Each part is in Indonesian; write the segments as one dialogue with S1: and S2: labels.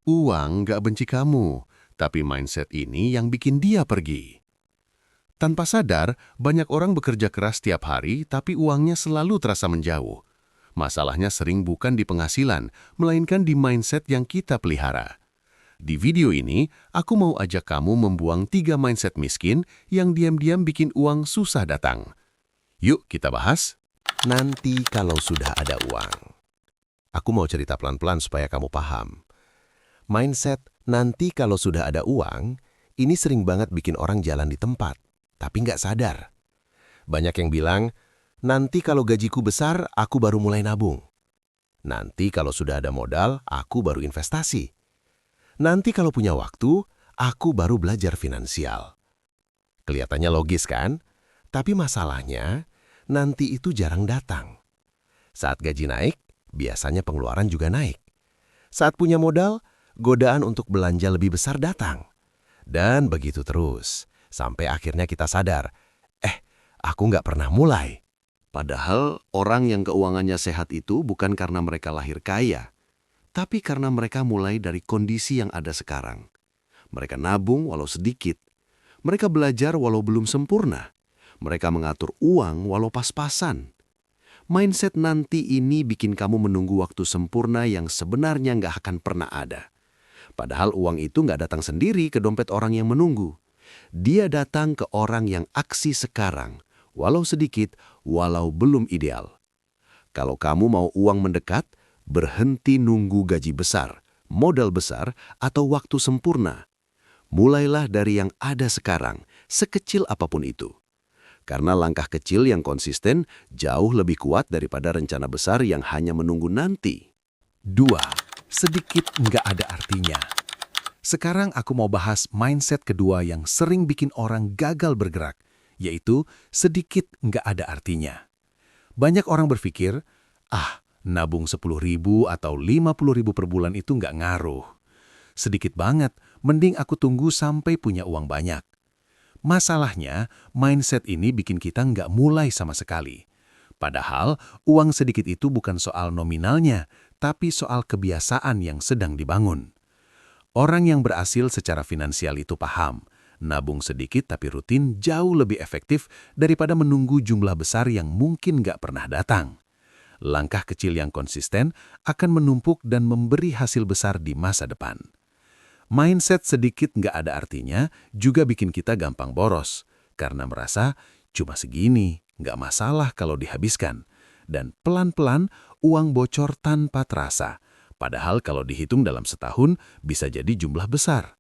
S1: Uang nggak benci kamu, tapi mindset ini yang bikin dia pergi. Tanpa sadar, banyak orang bekerja keras setiap hari, tapi uangnya selalu terasa menjauh. Masalahnya sering bukan di penghasilan, melainkan di mindset yang kita pelihara. Di video ini, aku mau ajak kamu membuang 3 mindset miskin yang diam-diam bikin uang susah datang. Yuk kita bahas.
S2: Nanti kalau sudah ada uang. Aku mau cerita pelan-pelan supaya kamu paham. Mindset nanti kalau sudah ada uang, ini sering banget bikin orang jalan di tempat, tapi nggak sadar. Banyak yang bilang, nanti kalau gajiku besar, aku baru mulai nabung. Nanti kalau sudah ada modal, aku baru investasi. Nanti kalau punya waktu, aku baru belajar finansial. Kelihatannya logis kan? Tapi masalahnya, nanti itu jarang datang. Saat gaji naik, biasanya pengeluaran juga naik. Saat punya modal, godaan untuk belanja lebih besar datang. Dan begitu terus, sampai akhirnya kita sadar, aku nggak pernah mulai.
S1: Padahal orang yang keuangannya sehat itu bukan karena mereka lahir kaya, tapi karena mereka mulai dari kondisi yang ada sekarang. Mereka nabung walau sedikit. Mereka belajar walau belum sempurna. Mereka mengatur uang walau pas-pasan. Mindset nanti ini bikin kamu menunggu waktu sempurna yang sebenarnya nggak akan pernah ada. Padahal uang itu nggak datang sendiri ke dompet orang yang menunggu. Dia datang ke orang yang aksi sekarang, walau sedikit, walau belum ideal. Kalau kamu mau uang mendekat, berhenti nunggu gaji besar, modal besar, atau waktu sempurna. Mulailah dari yang ada sekarang, sekecil apapun itu. Karena langkah kecil yang konsisten jauh lebih kuat daripada rencana besar yang hanya menunggu nanti.
S3: 2. Sedikit nggak ada artinya. Sekarang aku mau bahas mindset kedua yang sering bikin orang gagal bergerak, yaitu sedikit nggak ada artinya. Banyak orang berpikir, nabung 10.000 atau 50.000 per bulan itu nggak ngaruh. Sedikit banget, mending aku tunggu sampai punya uang banyak. Masalahnya, mindset ini bikin kita nggak mulai sama sekali. Padahal, uang sedikit itu bukan soal nominalnya, tapi soal kebiasaan yang sedang dibangun. Orang yang berhasil secara finansial itu paham, nabung sedikit tapi rutin jauh lebih efektif daripada menunggu jumlah besar yang mungkin nggak pernah datang. Langkah kecil yang konsisten akan menumpuk dan memberi hasil besar di masa depan. Mindset sedikit nggak ada artinya juga bikin kita gampang boros, karena merasa cuma segini, nggak masalah kalau dihabiskan. Dan pelan-pelan uang bocor tanpa terasa, padahal kalau dihitung dalam setahun bisa jadi jumlah besar.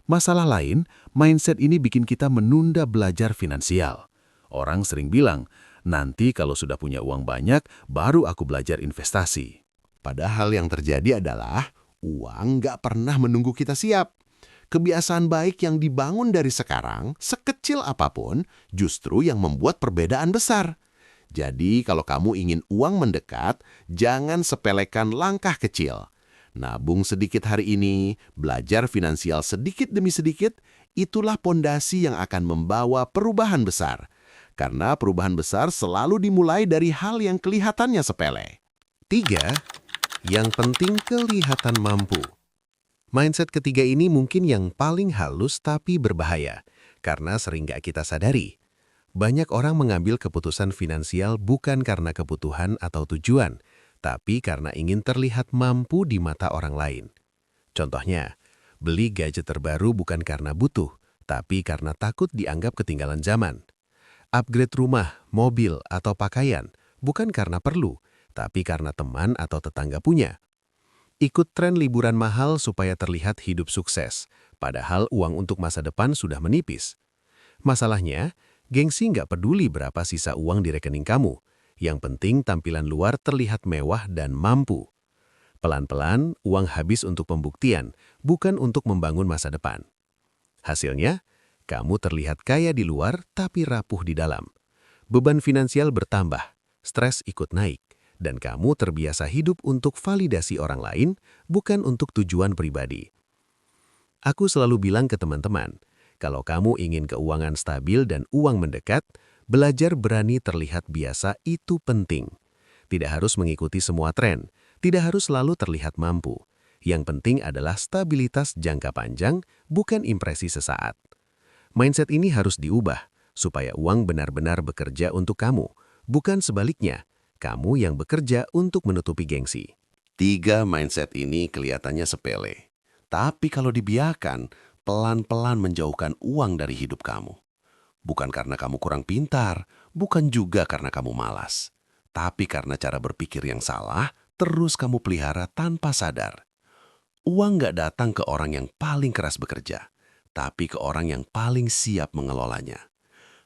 S3: Masalah lain, mindset ini bikin kita menunda belajar finansial. Orang sering bilang, nanti kalau sudah punya uang banyak, baru aku belajar investasi.
S2: Padahal yang terjadi adalah uang nggak pernah menunggu kita siap. Kebiasaan baik yang dibangun dari sekarang, sekecil apapun, justru yang membuat perbedaan besar. Jadi kalau kamu ingin uang mendekat, jangan sepelekan langkah kecil. Nabung sedikit hari ini, belajar finansial sedikit demi sedikit, itulah pondasi yang akan membawa perubahan besar. Karena perubahan besar selalu dimulai dari hal yang kelihatannya sepele. 3. Yang penting kelihatan mampu. Mindset ketiga ini mungkin yang paling halus tapi berbahaya, karena sering gak kita sadari. Banyak orang mengambil keputusan finansial bukan karena kebutuhan atau tujuan, tapi karena ingin terlihat mampu di mata orang lain. Contohnya, beli gadget terbaru bukan karena butuh, tapi karena takut dianggap ketinggalan zaman. Upgrade rumah, mobil, atau pakaian bukan karena perlu, tapi karena teman atau tetangga punya. Ikut tren liburan mahal supaya terlihat hidup sukses, padahal uang untuk masa depan sudah menipis. Masalahnya, gengsi nggak peduli berapa sisa uang di rekening kamu. Yang penting tampilan luar terlihat mewah dan mampu. Pelan-pelan, uang habis untuk pembuktian, bukan untuk membangun masa depan. Hasilnya, kamu terlihat kaya di luar tapi rapuh di dalam. Beban finansial bertambah, stres ikut naik, dan kamu terbiasa hidup untuk validasi orang lain, bukan untuk tujuan pribadi. Aku selalu bilang ke teman-teman, kalau kamu ingin keuangan stabil dan uang mendekat, belajar berani terlihat biasa itu penting. Tidak harus mengikuti semua tren, tidak harus selalu terlihat mampu.
S4: Yang penting adalah stabilitas jangka panjang, bukan impresi sesaat. Mindset ini harus diubah supaya uang benar-benar bekerja untuk kamu, bukan sebaliknya, kamu yang bekerja untuk menutupi gengsi.
S1: 3 mindset ini kelihatannya sepele. Tapi kalau dibiarkan, pelan-pelan menjauhkan uang dari hidup kamu. Bukan karena kamu kurang pintar, bukan juga karena kamu malas. Tapi karena cara berpikir yang salah, terus kamu pelihara tanpa sadar. Uang nggak datang ke orang yang paling keras bekerja, tapi ke orang yang paling siap mengelolanya.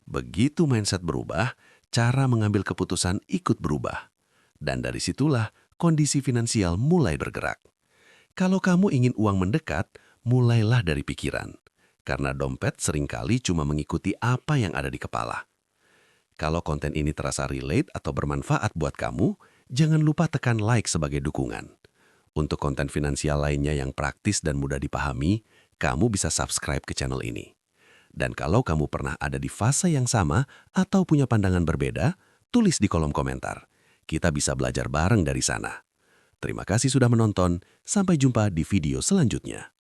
S1: Begitu mindset berubah, cara mengambil keputusan ikut berubah. Dan dari situlah kondisi finansial mulai bergerak. Kalau kamu ingin uang mendekat, mulailah dari pikiran. Karena dompet seringkali cuma mengikuti apa yang ada di kepala. Kalau konten ini terasa relate atau bermanfaat buat kamu, jangan lupa tekan like sebagai dukungan. Untuk konten finansial lainnya yang praktis dan mudah dipahami, kamu bisa subscribe ke channel ini. Dan kalau kamu pernah ada di fase yang sama atau punya pandangan berbeda, tulis di kolom komentar. Kita bisa belajar bareng dari sana. Terima kasih sudah menonton, sampai jumpa di video selanjutnya.